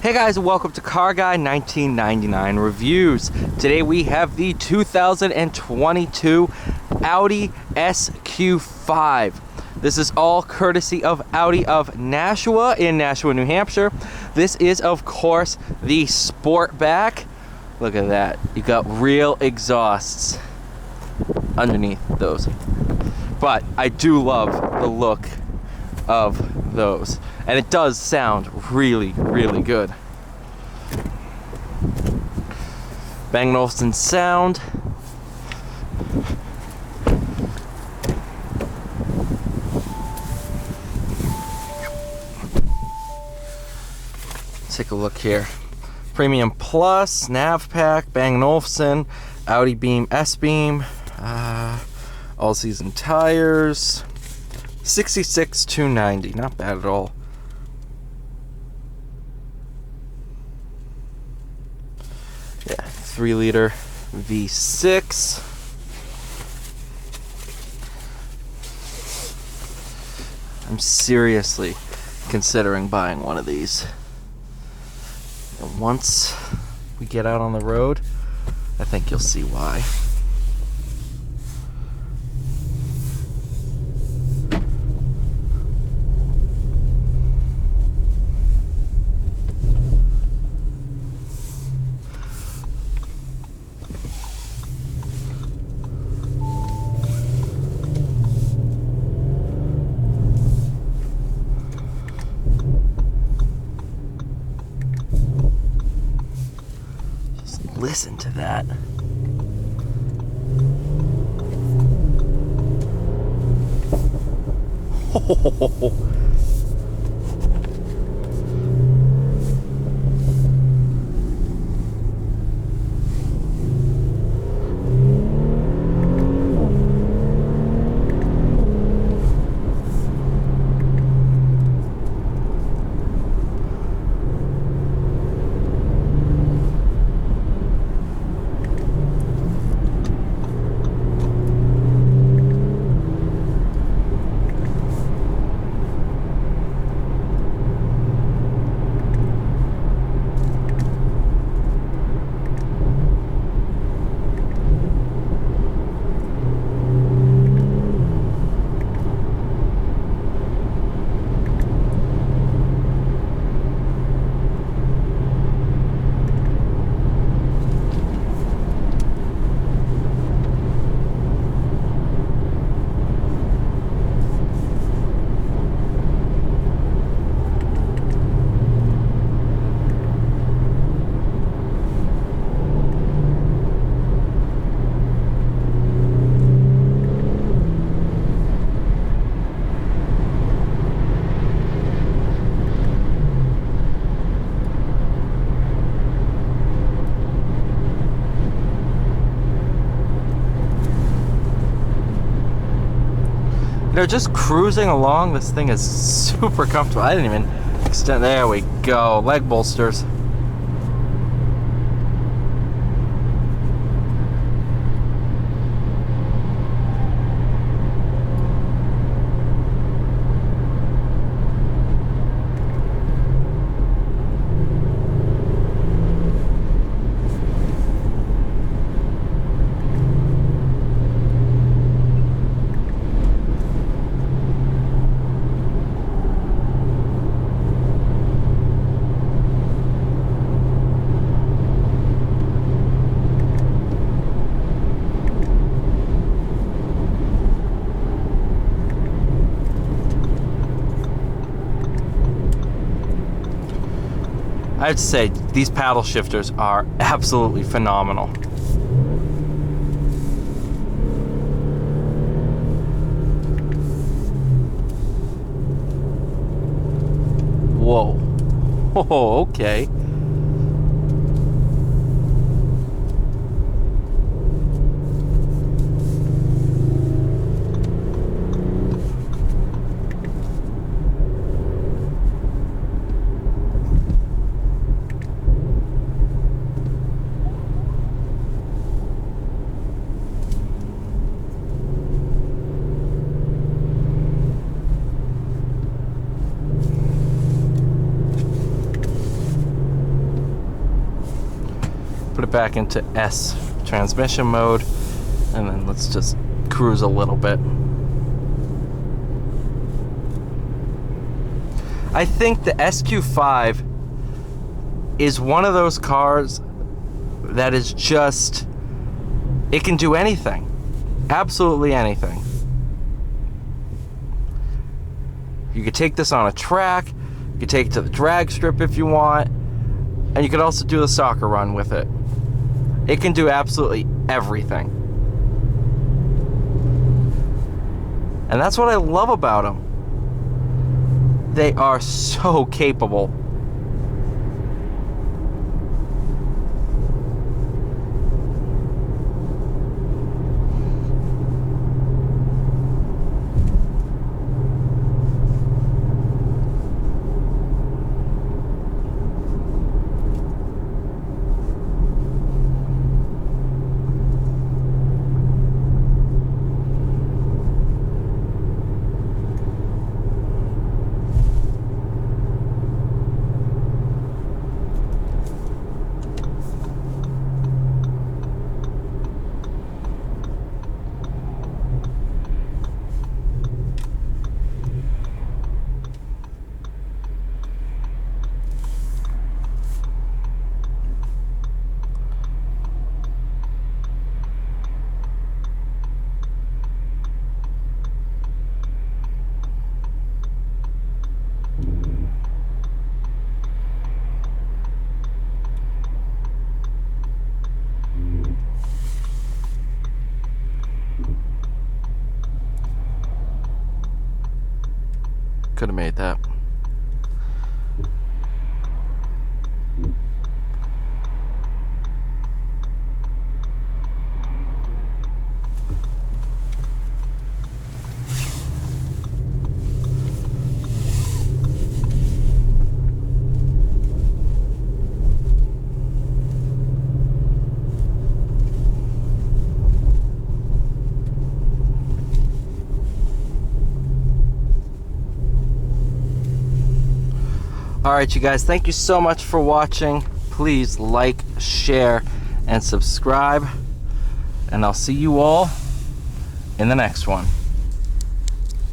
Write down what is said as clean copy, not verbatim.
Hey guys, welcome to Car Guy 1999 Reviews. Today we have the 2022 Audi SQ5. This is all courtesy of Audi of Nashua in Nashua, New Hampshire. This is, of course, the Sportback. Look at that. You got real exhausts underneath those. But I do love the look of those. And it does sound really, really good. Bang & Olufsen sound. Take a look here. Premium Plus, Nav Pack, Bang & Olufsen, Audi Beam, S-Beam, all season tires. 66,290, not bad at all. Yeah, 3-liter V6. I'm seriously considering buying one of these. And once we get out on the road, I think you'll see why. Listen to that. They're just cruising along. This thing is super comfortable. I didn't even extend. There we go. Leg bolsters. I'd say these paddle shifters are absolutely phenomenal. Whoa. Oh, okay. put it back into S transmission mode, and then let's just cruise a little bit. I think the SQ5 is one of those cars that is just, it can do anything. Absolutely anything. You could take this on a track, you could take it to the drag strip if you want, and you could also do the soccer run with it. It can do absolutely everything. And that's what I love about them. They are so capable. Could have made that. Alright, you guys, thank you so much for watching. Please like, share, and subscribe. And I'll see you all in the next one.